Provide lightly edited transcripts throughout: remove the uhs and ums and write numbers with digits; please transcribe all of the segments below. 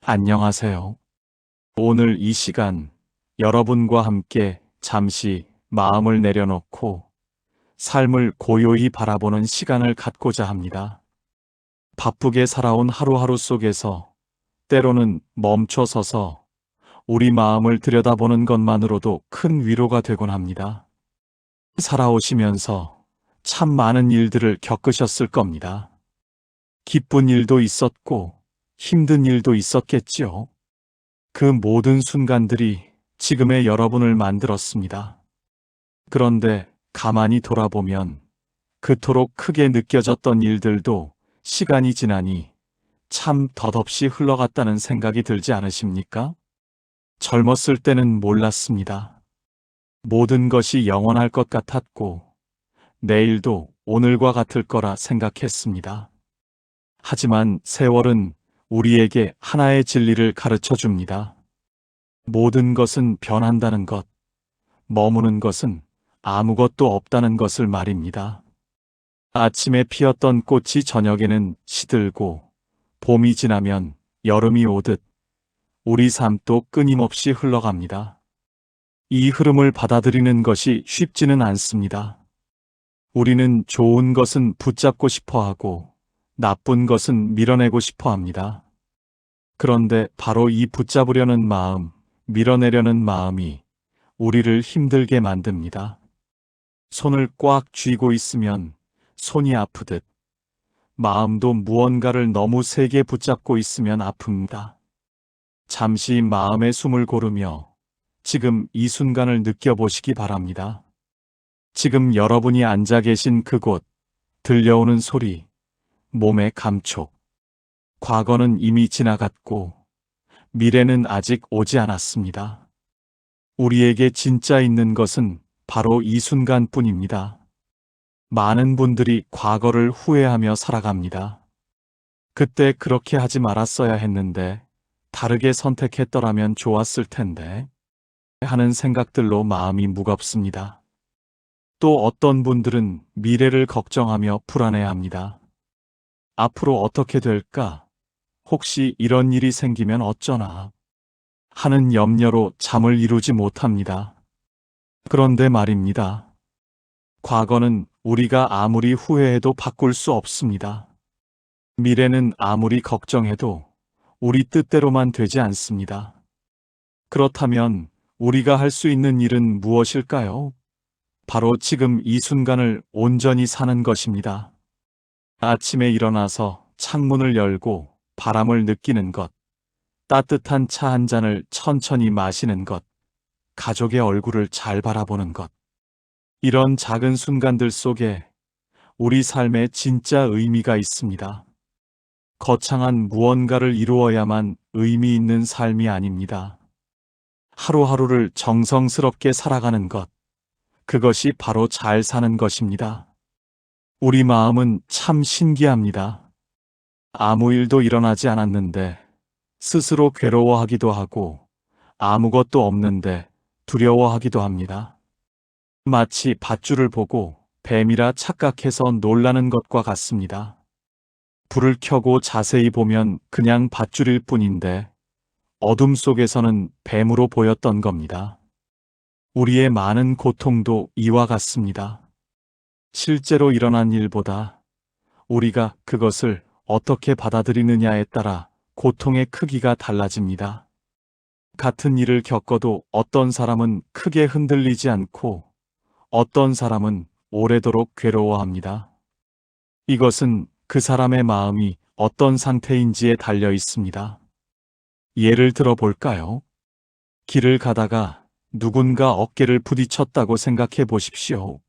안녕하세요. 오늘 이 시간 여러분과 함께 잠시 마음을 내려놓고 삶을 고요히 바라보는 시간을 갖고자 합니다. 바쁘게 살아온 하루하루 속에서 때로는 멈춰서서 우리 마음을 들여다보는 것만으로도 큰 위로가 되곤 합니다. 살아오시면서 참 많은 일들을 겪으셨을 겁니다. 기쁜 일도 있었고 힘든 일도 있었겠지요. 그 모든 순간들이 지금의 여러분을 만들었습니다. 그런데 가만히 돌아보면 그토록 크게 느껴졌던 일들도 시간이 지나니 참 덧없이 흘러갔다는 생각이 들지 않으십니까? 젊었을 때는 몰랐습니다. 모든 것이 영원할 것 같았고 내일도 오늘과 같을 거라 생각했습니다. 하지만 세월은 우리에게 하나의 진리를 가르쳐 줍니다. 모든 것은 변한다는 것, 머무는 것은 아무것도 없다는 것을 말입니다. 아침에 피었던 꽃이 저녁에는 시들고 봄이 지나면 여름이 오듯 우리 삶도 끊임없이 흘러갑니다. 이 흐름을 받아들이는 것이 쉽지는 않습니다. 우리는 좋은 것은 붙잡고 싶어 하고 나쁜 것은 밀어내고 싶어 합니다. 그런데 바로 이 붙잡으려는 마음, 밀어내려는 마음이 우리를 힘들게 만듭니다. 손을 꽉 쥐고 있으면 손이 아프듯 마음도 무언가를 너무 세게 붙잡고 있으면 아픕니다. 잠시 마음의 숨을 고르며 지금 이 순간을 느껴보시기 바랍니다. 지금 여러분이 앉아 계신 그곳, 들려오는 소리, 몸의 감촉, 과거는 이미 지나갔고 미래는 아직 오지 않았습니다. 우리에게 진짜 있는 것은 바로 이 순간뿐입니다. 많은 분들이 과거를 후회하며 살아갑니다. 그때 그렇게 하지 말았어야 했는데, 다르게 선택했더라면 좋았을 텐데, 하는 생각들로 마음이 무겁습니다. 또 어떤 분들은 미래를 걱정하며 불안해합니다. 앞으로 어떻게 될까? 혹시 이런 일이 생기면 어쩌나? 하는 염려로 잠을 이루지 못합니다. 그런데 말입니다. 과거는 우리가 아무리 후회해도 바꿀 수 없습니다. 미래는 아무리 걱정해도 우리 뜻대로만 되지 않습니다. 그렇다면 우리가 할 수 있는 일은 무엇일까요? 바로 지금 이 순간을 온전히 사는 것입니다. 아침에 일어나서 창문을 열고 바람을 느끼는 것, 따뜻한 차 한 잔을 천천히 마시는 것, 가족의 얼굴을 잘 바라보는 것. 이런 작은 순간들 속에 우리 삶에 진짜 의미가 있습니다. 거창한 무언가를 이루어야만 의미 있는 삶이 아닙니다. 하루하루를 정성스럽게 살아가는 것, 그것이 바로 잘 사는 것입니다. 우리 마음은 참 신기합니다. 아무 일도 일어나지 않았는데 스스로 괴로워하기도 하고 아무것도 없는데 두려워하기도 합니다. 마치 밧줄을 보고 뱀이라 착각해서 놀라는 것과 같습니다. 불을 켜고 자세히 보면 그냥 밧줄일 뿐인데 어둠 속에서는 뱀으로 보였던 겁니다. 우리의 많은 고통도 이와 같습니다. 실제로 일어난 일보다 우리가 그것을 어떻게 받아들이느냐에 따라 고통의 크기가 달라집니다. 같은 일을 겪어도 어떤 사람은 크게 흔들리지 않고 어떤 사람은 오래도록 괴로워합니다. 이것은 그 사람의 마음이 어떤 상태인지에 달려 있습니다. 예를 들어 볼까요? 길을 가다가 누군가 어깨를 부딪혔다고 생각해 보십시오.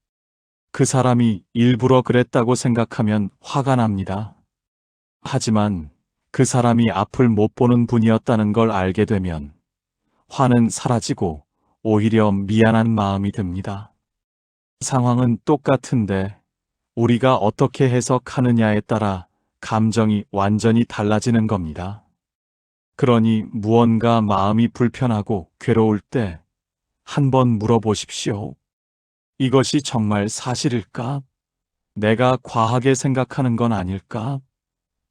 그 사람이 일부러 그랬다고 생각하면 화가 납니다. 하지만 그 사람이 앞을 못 보는 분이었다는 걸 알게 되면 화는 사라지고 오히려 미안한 마음이 듭니다. 상황은 똑같은데 우리가 어떻게 해석하느냐에 따라 감정이 완전히 달라지는 겁니다. 그러니 무언가 마음이 불편하고 괴로울 때 한번 물어보십시오. 이것이 정말 사실일까? 내가 과하게 생각하는 건 아닐까?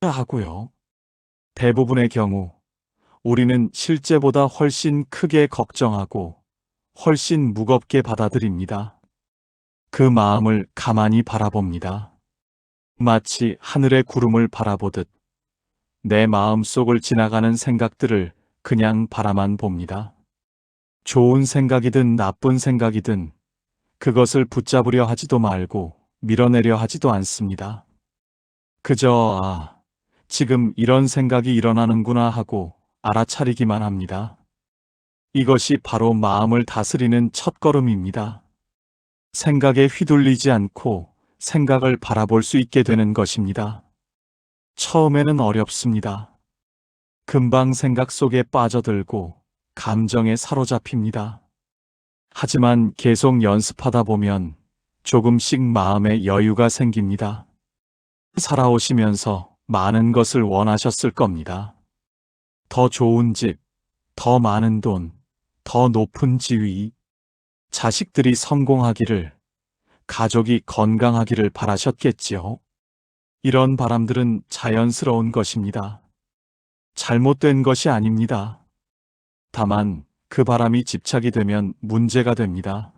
하고요. 대부분의 경우 우리는 실제보다 훨씬 크게 걱정하고 훨씬 무겁게 받아들입니다. 그 마음을 가만히 바라봅니다. 마치 하늘의 구름을 바라보듯 내 마음속을 지나가는 생각들을 그냥 바라만 봅니다. 좋은 생각이든 나쁜 생각이든 그것을 붙잡으려 하지도 말고 밀어내려 하지도 않습니다. 그저 지금 이런 생각이 일어나는구나 하고 알아차리기만 합니다. 이것이 바로 마음을 다스리는 첫걸음입니다. 생각에 휘둘리지 않고 생각을 바라볼 수 있게 되는 것입니다. 처음에는 어렵습니다. 금방 생각 속에 빠져들고 감정에 사로잡힙니다. 하지만 계속 연습하다 보면 조금씩 마음에 여유가 생깁니다. 살아오시면서 많은 것을 원하셨을 겁니다. 더 좋은 집, 더 많은 돈, 더 높은 지위, 자식들이 성공하기를, 가족이 건강하기를 바라셨겠지요. 이런 바람들은 자연스러운 것입니다. 잘못된 것이 아닙니다. 다만 그 바람이 집착이 되면 문제가 됩니다.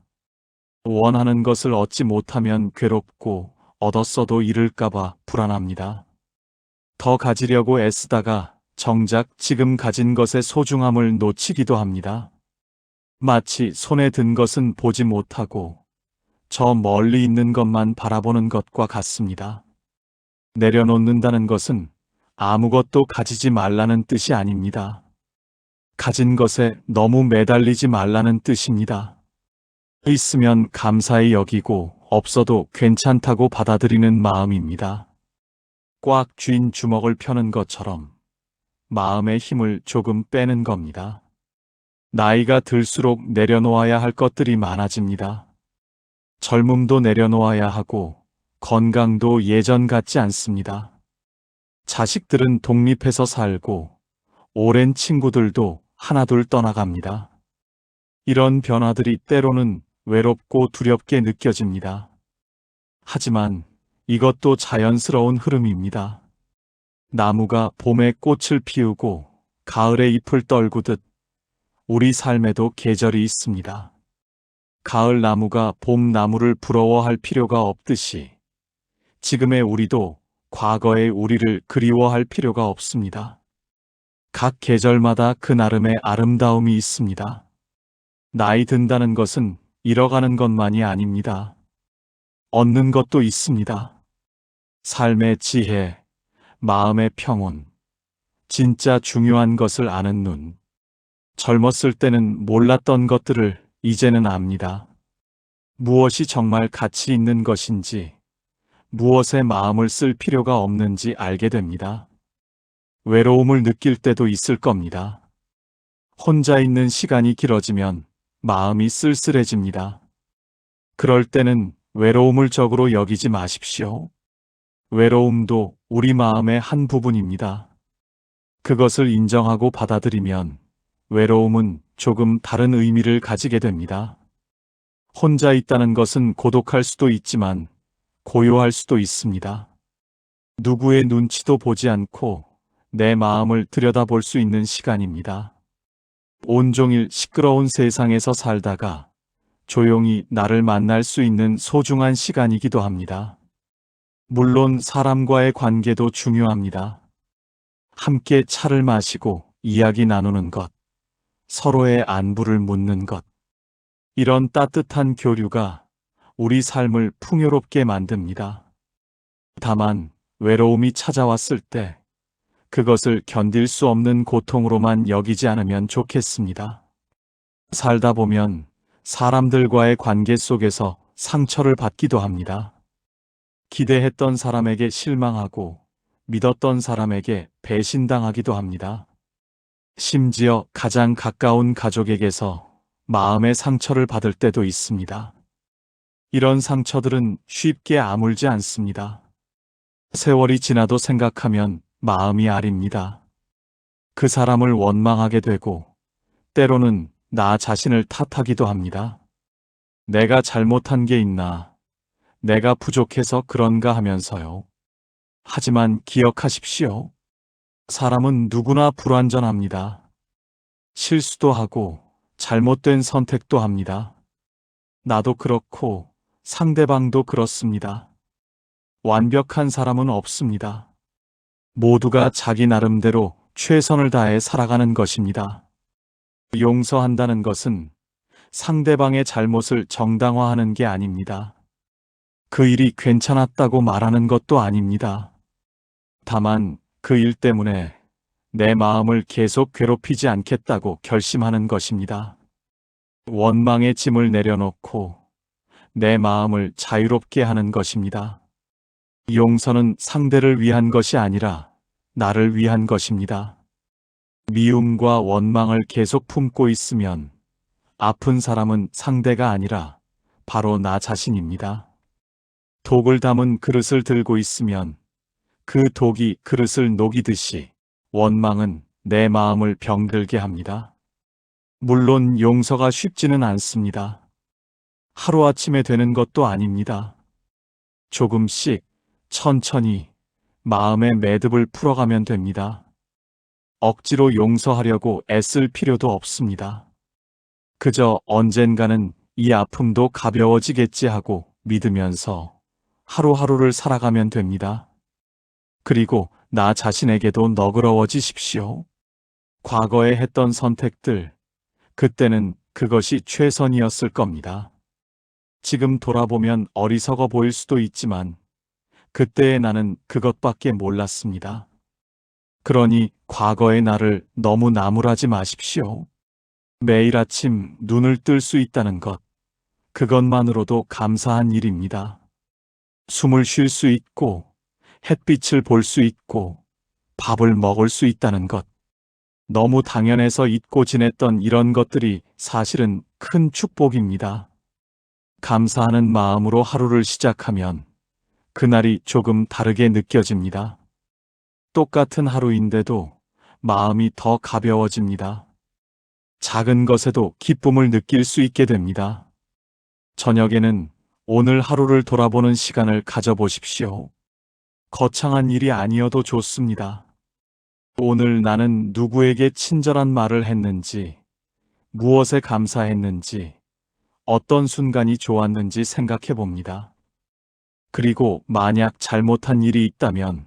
원하는 것을 얻지 못하면 괴롭고 얻었어도 잃을까봐 불안합니다. 더 가지려고 애쓰다가 정작 지금 가진 것의 소중함을 놓치기도 합니다. 마치 손에 든 것은 보지 못하고 저 멀리 있는 것만 바라보는 것과 같습니다. 내려놓는다는 것은 아무것도 가지지 말라는 뜻이 아닙니다. 가진 것에 너무 매달리지 말라는 뜻입니다. 있으면 감사히 여기고 없어도 괜찮다고 받아들이는 마음입니다. 꽉 쥔 주먹을 펴는 것처럼 마음의 힘을 조금 빼는 겁니다. 나이가 들수록 내려놓아야 할 것들이 많아집니다. 젊음도 내려놓아야 하고 건강도 예전 같지 않습니다. 자식들은 독립해서 살고 오랜 친구들도 하나둘 떠나갑니다. 이런 변화들이 때로는 외롭고 두렵게 느껴집니다. 하지만 이것도 자연스러운 흐름입니다. 나무가 봄에 꽃을 피우고 가을에 잎을 떨구듯 우리 삶에도 계절이 있습니다. 가을 나무가 봄 나무를 부러워할 필요가 없듯이 지금의 우리도 과거의 우리를 그리워할 필요가 없습니다. 각 계절마다 그 나름의 아름다움이 있습니다. 나이 든다는 것은 잃어가는 것만이 아닙니다. 얻는 것도 있습니다. 삶의 지혜, 마음의 평온, 진짜 중요한 것을 아는 눈. 젊었을 때는 몰랐던 것들을 이제는 압니다. 무엇이 정말 가치 있는 것인지, 무엇에 마음을 쓸 필요가 없는지 알게 됩니다. 외로움을 느낄 때도 있을 겁니다. 혼자 있는 시간이 길어지면 마음이 쓸쓸해집니다. 그럴 때는 외로움을 적으로 여기지 마십시오. 외로움도 우리 마음의 한 부분입니다. 그것을 인정하고 받아들이면 외로움은 조금 다른 의미를 가지게 됩니다. 혼자 있다는 것은 고독할 수도 있지만 고요할 수도 있습니다. 누구의 눈치도 보지 않고 내 마음을 들여다볼 수 있는 시간입니다. 온종일 시끄러운 세상에서 살다가 조용히 나를 만날 수 있는 소중한 시간이기도 합니다. 물론 사람과의 관계도 중요합니다. 함께 차를 마시고 이야기 나누는 것, 서로의 안부를 묻는 것. 이런 따뜻한 교류가 우리 삶을 풍요롭게 만듭니다. 다만 외로움이 찾아왔을 때 그것을 견딜 수 없는 고통으로만 여기지 않으면 좋겠습니다. 살다 보면 사람들과의 관계 속에서 상처를 받기도 합니다. 기대했던 사람에게 실망하고 믿었던 사람에게 배신당하기도 합니다. 심지어 가장 가까운 가족에게서 마음의 상처를 받을 때도 있습니다. 이런 상처들은 쉽게 아물지 않습니다. 세월이 지나도 생각하면 마음이 아립니다. 그 사람을 원망하게 되고 때로는 나 자신을 탓하기도 합니다. 내가 잘못한 게 있나, 내가 부족해서 그런가 하면서요. 하지만 기억하십시오. 사람은 누구나 불완전합니다. 실수도 하고 잘못된 선택도 합니다. 나도 그렇고 상대방도 그렇습니다. 완벽한 사람은 없습니다. 모두가 자기 나름대로 최선을 다해 살아가는 것입니다. 용서한다는 것은 상대방의 잘못을 정당화하는 게 아닙니다. 그 일이 괜찮았다고 말하는 것도 아닙니다. 다만 그 일 때문에 내 마음을 계속 괴롭히지 않겠다고 결심하는 것입니다. 원망의 짐을 내려놓고 내 마음을 자유롭게 하는 것입니다. 용서는 상대를 위한 것이 아니라 나를 위한 것입니다. 미움과 원망을 계속 품고 있으면 아픈 사람은 상대가 아니라 바로 나 자신입니다. 독을 담은 그릇을 들고 있으면 그 독이 그릇을 녹이듯이 원망은 내 마음을 병들게 합니다. 물론 용서가 쉽지는 않습니다. 하루아침에 되는 것도 아닙니다. 조금씩 천천히 마음의 매듭을 풀어가면 됩니다. 억지로 용서하려고 애쓸 필요도 없습니다. 그저 언젠가는 이 아픔도 가벼워지겠지 하고 믿으면서 하루하루를 살아가면 됩니다. 그리고 나 자신에게도 너그러워지십시오. 과거에 했던 선택들, 그때는 그것이 최선이었을 겁니다. 지금 돌아보면 어리석어 보일 수도 있지만 그때의 나는 그것밖에 몰랐습니다. 그러니 과거의 나를 너무 나무라지 마십시오. 매일 아침 눈을 뜰 수 있다는 것, 그것만으로도 감사한 일입니다. 숨을 쉴 수 있고 햇빛을 볼 수 있고 밥을 먹을 수 있다는 것, 너무 당연해서 잊고 지냈던 이런 것들이 사실은 큰 축복입니다. 감사하는 마음으로 하루를 시작하면 그날이 조금 다르게 느껴집니다. 똑같은 하루인데도 마음이 더 가벼워집니다. 작은 것에도 기쁨을 느낄 수 있게 됩니다. 저녁에는 오늘 하루를 돌아보는 시간을 가져보십시오. 거창한 일이 아니어도 좋습니다. 오늘 나는 누구에게 친절한 말을 했는지, 무엇에 감사했는지, 어떤 순간이 좋았는지 생각해 봅니다. 그리고 만약 잘못한 일이 있다면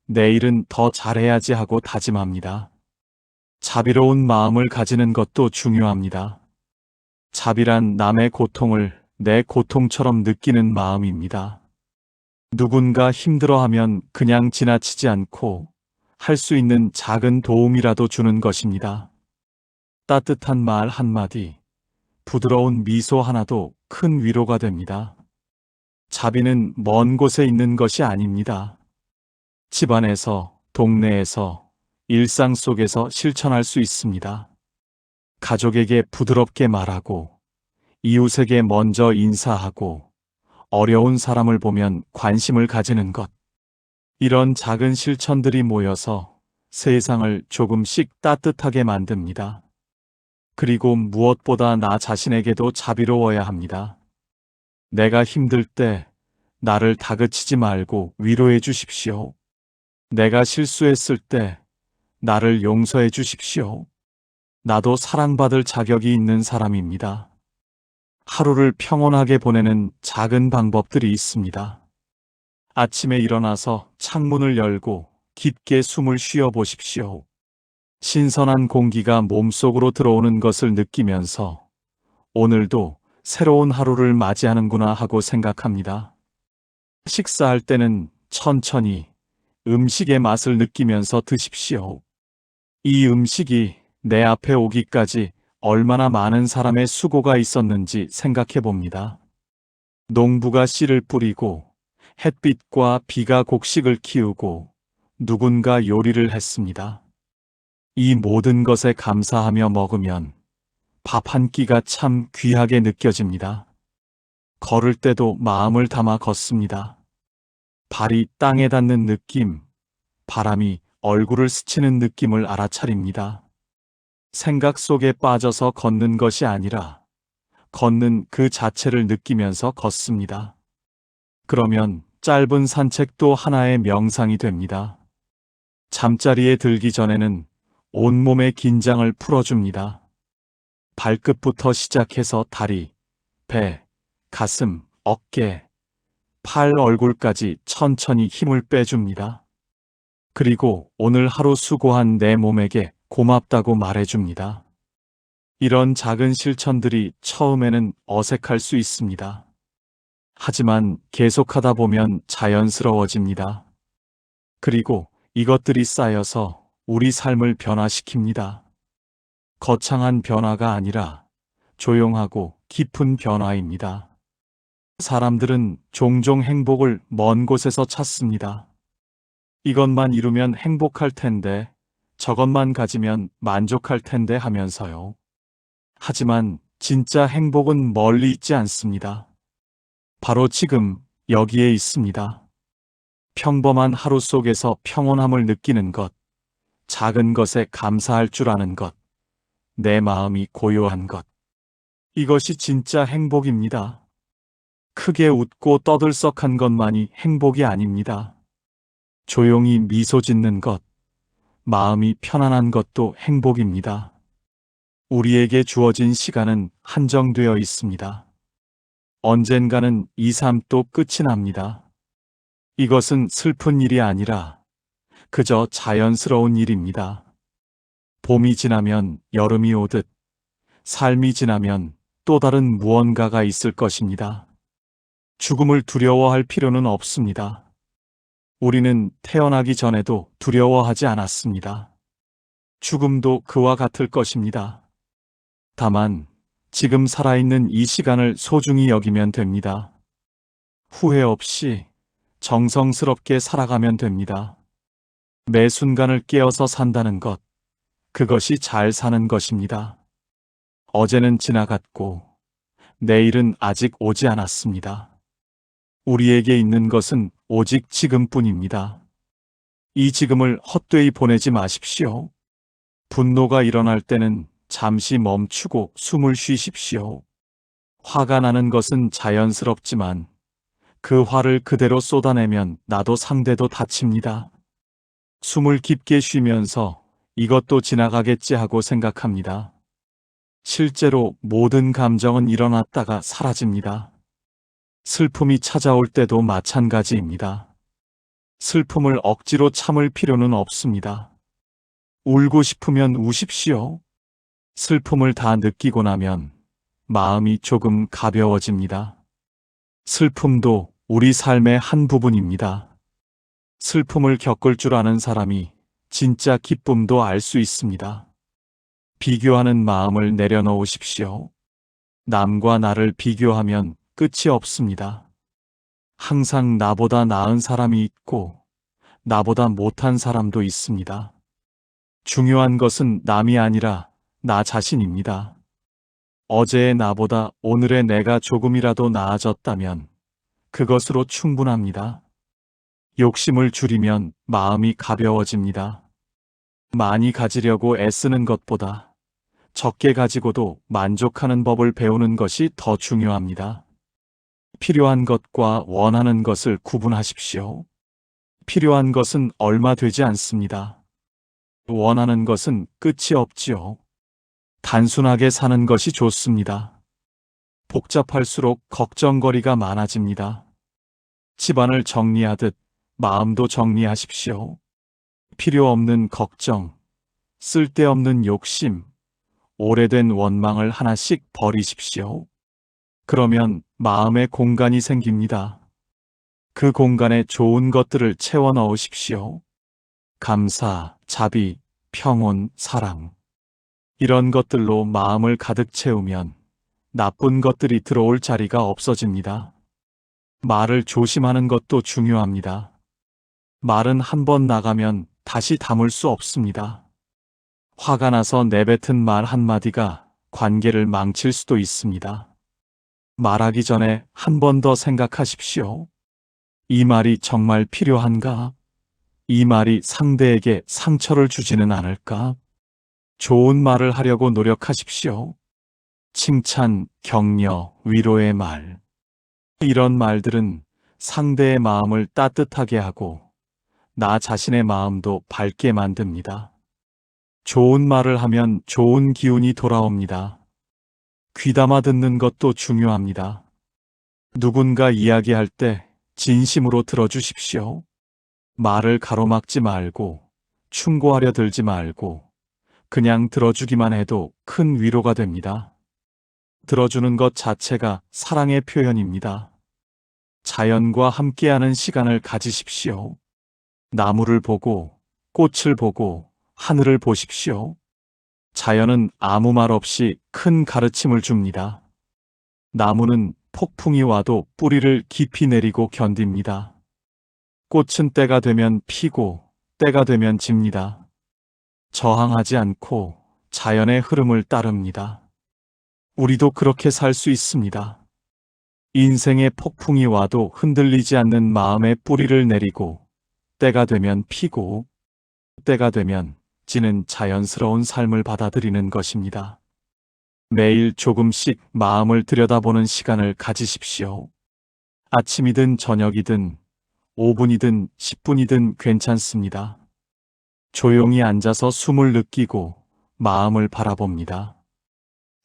내일은 더 잘해야지 하고 다짐합니다. 자비로운 마음을 가지는 것도 중요합니다. 자비란 남의 고통을 내 고통처럼 느끼는 마음입니다. 누군가 힘들어하면 그냥 지나치지 않고 할 수 있는 작은 도움이라도 주는 것입니다. 따뜻한 말 한마디, 부드러운 미소 하나도 큰 위로가 됩니다. 자비는 먼 곳에 있는 것이 아닙니다. 집안에서, 동네에서, 일상 속에서 실천할 수 있습니다. 가족에게 부드럽게 말하고, 이웃에게 먼저 인사하고, 어려운 사람을 보면 관심을 가지는 것. 이런 작은 실천들이 모여서 세상을 조금씩 따뜻하게 만듭니다. 그리고 무엇보다 나 자신에게도 자비로워야 합니다. 내가 힘들 때 나를 다그치지 말고 위로해 주십시오. 내가 실수했을 때 나를 용서해 주십시오. 나도 사랑받을 자격이 있는 사람입니다. 하루를 평온하게 보내는 작은 방법들이 있습니다. 아침에 일어나서 창문을 열고 깊게 숨을 쉬어 보십시오. 신선한 공기가 몸속으로 들어오는 것을 느끼면서 오늘도 새로운 하루를 맞이하는구나 하고 생각합니다. 식사할 때는 천천히 음식의 맛을 느끼면서 드십시오. 이 음식이 내 앞에 오기까지 얼마나 많은 사람의 수고가 있었는지 생각해 봅니다. 농부가 씨를 뿌리고 햇빛과 비가 곡식을 키우고 누군가 요리를 했습니다. 이 모든 것에 감사하며 먹으면 밥 한 끼가 참 귀하게 느껴집니다. 걸을 때도 마음을 담아 걷습니다. 발이 땅에 닿는 느낌, 바람이 얼굴을 스치는 느낌을 알아차립니다. 생각 속에 빠져서 걷는 것이 아니라 걷는 그 자체를 느끼면서 걷습니다. 그러면 짧은 산책도 하나의 명상이 됩니다. 잠자리에 들기 전에는 온몸의 긴장을 풀어줍니다. 발끝부터 시작해서 다리, 배, 가슴, 어깨, 팔, 얼굴까지 천천히 힘을 빼줍니다. 그리고 오늘 하루 수고한 내 몸에게 고맙다고 말해줍니다. 이런 작은 실천들이 처음에는 어색할 수 있습니다. 하지만 계속하다 보면 자연스러워집니다. 그리고 이것들이 쌓여서 우리 삶을 변화시킵니다. 거창한 변화가 아니라 조용하고 깊은 변화입니다. 사람들은 종종 행복을 먼 곳에서 찾습니다. 이것만 이루면 행복할 텐데, 저것만 가지면 만족할 텐데 하면서요. 하지만 진짜 행복은 멀리 있지 않습니다. 바로 지금 여기에 있습니다. 평범한 하루 속에서 평온함을 느끼는 것, 작은 것에 감사할 줄 아는 것, 내 마음이 고요한 것. 이것이 진짜 행복입니다. 크게 웃고 떠들썩한 것만이 행복이 아닙니다. 조용히 미소 짓는 것, 마음이 편안한 것도 행복입니다. 우리에게 주어진 시간은 한정되어 있습니다. 언젠가는 이 삶도 끝이 납니다. 이것은 슬픈 일이 아니라 그저 자연스러운 일입니다. 봄이 지나면 여름이 오듯 삶이 지나면 또 다른 무언가가 있을 것입니다. 죽음을 두려워할 필요는 없습니다. 우리는 태어나기 전에도 두려워하지 않았습니다. 죽음도 그와 같을 것입니다. 다만 지금 살아있는 이 시간을 소중히 여기면 됩니다. 후회 없이 정성스럽게 살아가면 됩니다. 매 순간을 깨어서 산다는 것, 그것이 잘 사는 것입니다. 어제는 지나갔고 내일은 아직 오지 않았습니다. 우리에게 있는 것은 오직 지금뿐입니다. 이 지금을 헛되이 보내지 마십시오. 분노가 일어날 때는 잠시 멈추고 숨을 쉬십시오. 화가 나는 것은 자연스럽지만 그 화를 그대로 쏟아내면 나도 상대도 다칩니다. 숨을 깊게 쉬면서 이것도 지나가겠지 하고 생각합니다. 실제로 모든 감정은 일어났다가 사라집니다. 슬픔이 찾아올 때도 마찬가지입니다. 슬픔을 억지로 참을 필요는 없습니다. 울고 싶으면 우십시오. 슬픔을 다 느끼고 나면 마음이 조금 가벼워집니다. 슬픔도 우리 삶의 한 부분입니다. 슬픔을 겪을 줄 아는 사람이 진짜 기쁨도 알 수 있습니다. 비교하는 마음을 내려놓으십시오. 남과 나를 비교하면 끝이 없습니다. 항상 나보다 나은 사람이 있고 나보다 못한 사람도 있습니다. 중요한 것은 남이 아니라 나 자신입니다. 어제의 나보다 오늘의 내가 조금이라도 나아졌다면 그것으로 충분합니다. 욕심을 줄이면 마음이 가벼워집니다. 많이 가지려고 애쓰는 것보다 적게 가지고도 만족하는 법을 배우는 것이 더 중요합니다. 필요한 것과 원하는 것을 구분하십시오. 필요한 것은 얼마 되지 않습니다. 원하는 것은 끝이 없지요. 단순하게 사는 것이 좋습니다. 복잡할수록 걱정거리가 많아집니다. 집안을 정리하듯 마음도 정리하십시오. 필요 없는 걱정, 쓸데없는 욕심, 오래된 원망을 하나씩 버리십시오. 그러면 마음의 공간이 생깁니다. 그 공간에 좋은 것들을 채워 넣으십시오. 감사, 자비, 평온, 사랑. 이런 것들로 마음을 가득 채우면 나쁜 것들이 들어올 자리가 없어집니다. 말을 조심하는 것도 중요합니다. 말은 한 번 나가면 다시 담을 수 없습니다. 화가 나서 내뱉은 말 한마디가 관계를 망칠 수도 있습니다. 말하기 전에 한 번 더 생각하십시오. 이 말이 정말 필요한가? 이 말이 상대에게 상처를 주지는 않을까? 좋은 말을 하려고 노력하십시오. 칭찬, 격려, 위로의 말. 이런 말들은 상대의 마음을 따뜻하게 하고 나 자신의 마음도 밝게 만듭니다. 좋은 말을 하면 좋은 기운이 돌아옵니다. 귀담아 듣는 것도 중요합니다. 누군가 이야기할 때 진심으로 들어주십시오. 말을 가로막지 말고 충고하려 들지 말고 그냥 들어주기만 해도 큰 위로가 됩니다. 들어주는 것 자체가 사랑의 표현입니다. 자연과 함께하는 시간을 가지십시오. 나무를 보고 꽃을 보고 하늘을 보십시오. 자연은 아무 말 없이 큰 가르침을 줍니다. 나무는 폭풍이 와도 뿌리를 깊이 내리고 견딥니다. 꽃은 때가 되면 피고 때가 되면 집니다. 저항하지 않고 자연의 흐름을 따릅니다. 우리도 그렇게 살 수 있습니다. 인생의 폭풍이 와도 흔들리지 않는 마음의 뿌리를 내리고 때가 되면 피고 때가 되면 지는 자연스러운 삶을 받아들이는 것입니다. 매일 조금씩 마음을 들여다보는 시간을 가지십시오. 아침이든 저녁이든 5분이든 10분이든 괜찮습니다. 조용히 앉아서 숨을 느끼고 마음을 바라봅니다.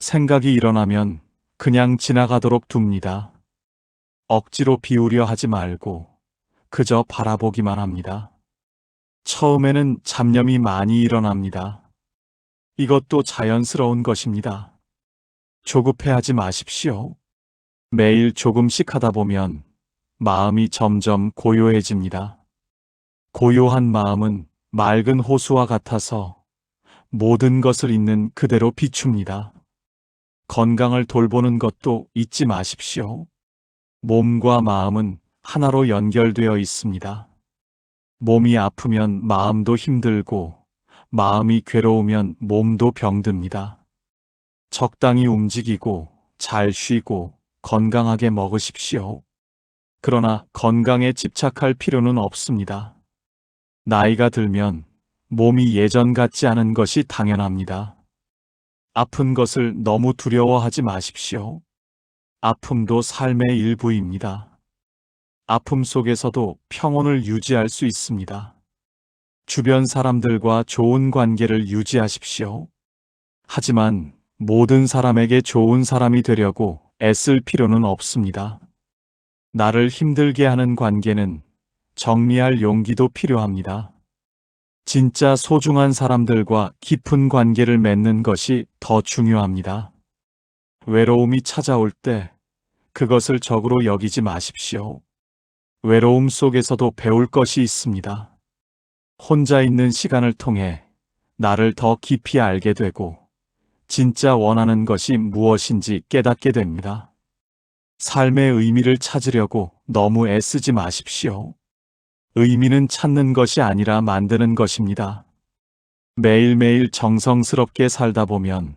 생각이 일어나면 그냥 지나가도록 둡니다. 억지로 비우려 하지 말고 그저 바라보기만 합니다. 처음에는 잡념이 많이 일어납니다. 이것도 자연스러운 것입니다. 조급해하지 마십시오. 매일 조금씩 하다 보면 마음이 점점 고요해집니다. 고요한 마음은 맑은 호수와 같아서 모든 것을 있는 그대로 비춥니다. 건강을 돌보는 것도 잊지 마십시오. 몸과 마음은 하나로 연결되어 있습니다. 몸이 아프면 마음도 힘들고 마음이 괴로우면 몸도 병듭니다. 적당히 움직이고 잘 쉬고 건강하게 먹으십시오. 그러나 건강에 집착할 필요는 없습니다. 나이가 들면 몸이 예전 같지 않은 것이 당연합니다. 아픈 것을 너무 두려워하지 마십시오. 아픔도 삶의 일부입니다. 아픔 속에서도 평온을 유지할 수 있습니다. 주변 사람들과 좋은 관계를 유지하십시오. 하지만 모든 사람에게 좋은 사람이 되려고 애쓸 필요는 없습니다. 나를 힘들게 하는 관계는 정리할 용기도 필요합니다. 진짜 소중한 사람들과 깊은 관계를 맺는 것이 더 중요합니다. 외로움이 찾아올 때 그것을 적으로 여기지 마십시오. 외로움 속에서도 배울 것이 있습니다. 혼자 있는 시간을 통해 나를 더 깊이 알게 되고 진짜 원하는 것이 무엇인지 깨닫게 됩니다. 삶의 의미를 찾으려고 너무 애쓰지 마십시오. 의미는 찾는 것이 아니라 만드는 것입니다. 매일매일 정성스럽게 살다 보면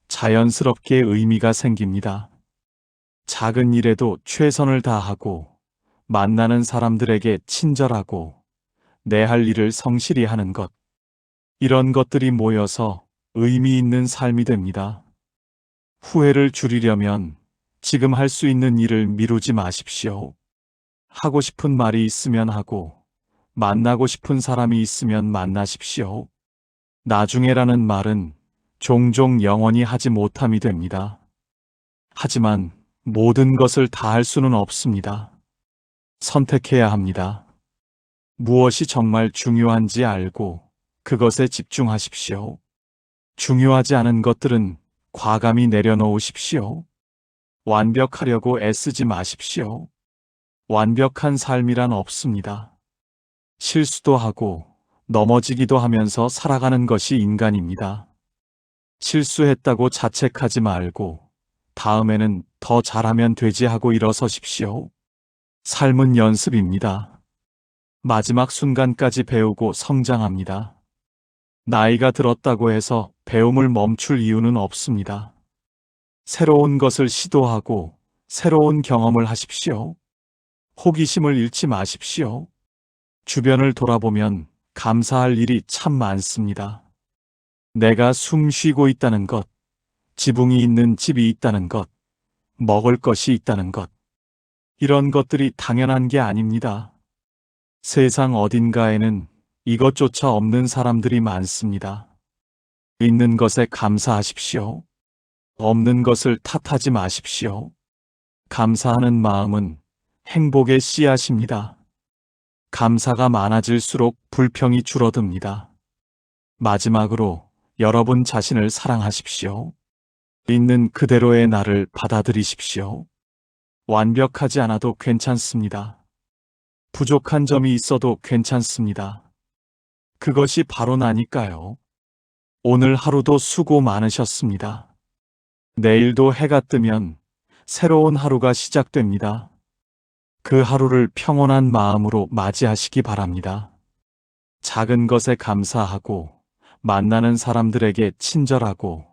자연스럽게 의미가 생깁니다. 작은 일에도 최선을 다하고 만나는 사람들에게 친절하고 내 할 일을 성실히 하는 것. 이런 것들이 모여서 의미 있는 삶이 됩니다. 후회를 줄이려면 지금 할 수 있는 일을 미루지 마십시오. 하고 싶은 말이 있으면 하고 만나고 싶은 사람이 있으면 만나십시오. 나중에라는 말은 종종 영원히 하지 못함이 됩니다. 하지만 모든 것을 다 할 수는 없습니다. 선택해야 합니다. 무엇이 정말 중요한지 알고 그것에 집중하십시오. 중요하지 않은 것들은 과감히 내려놓으십시오. 완벽하려고 애쓰지 마십시오. 완벽한 삶이란 없습니다. 실수도 하고 넘어지기도 하면서 살아가는 것이 인간입니다. 실수했다고 자책하지 말고 다음에는 더 잘하면 되지 하고 일어서십시오. 삶은 연습입니다. 마지막 순간까지 배우고 성장합니다. 나이가 들었다고 해서 배움을 멈출 이유는 없습니다. 새로운 것을 시도하고 새로운 경험을 하십시오. 호기심을 잃지 마십시오. 주변을 돌아보면 감사할 일이 참 많습니다. 내가 숨 쉬고 있다는 것, 지붕이 있는 집이 있다는 것, 먹을 것이 있다는 것. 이런 것들이 당연한 게 아닙니다. 세상 어딘가에는 이것조차 없는 사람들이 많습니다. 있는 것에 감사하십시오. 없는 것을 탓하지 마십시오. 감사하는 마음은 행복의 씨앗입니다. 감사가 많아질수록 불평이 줄어듭니다. 마지막으로 여러분 자신을 사랑하십시오. 있는 그대로의 나를 받아들이십시오. 완벽하지 않아도 괜찮습니다. 부족한 점이 있어도 괜찮습니다. 그것이 바로 나니까요. 오늘 하루도 수고 많으셨습니다. 내일도 해가 뜨면 새로운 하루가 시작됩니다. 그 하루를 평온한 마음으로 맞이하시기 바랍니다. 작은 것에 감사하고 만나는 사람들에게 친절하고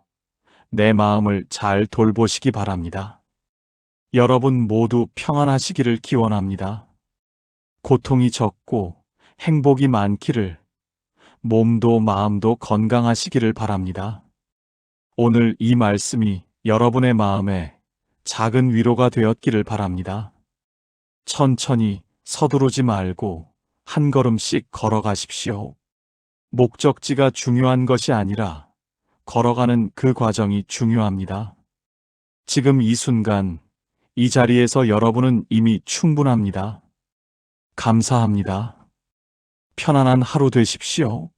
내 마음을 잘 돌보시기 바랍니다. 여러분 모두 평안하시기를 기원합니다. 고통이 적고 행복이 많기를, 몸도 마음도 건강하시기를 바랍니다. 오늘 이 말씀이 여러분의 마음에 작은 위로가 되었기를 바랍니다. 천천히 서두르지 말고 한 걸음씩 걸어가십시오. 목적지가 중요한 것이 아니라 걸어가는 그 과정이 중요합니다. 지금 이 순간, 이 자리에서 여러분은 이미 충분합니다. 감사합니다. 편안한 하루 되십시오.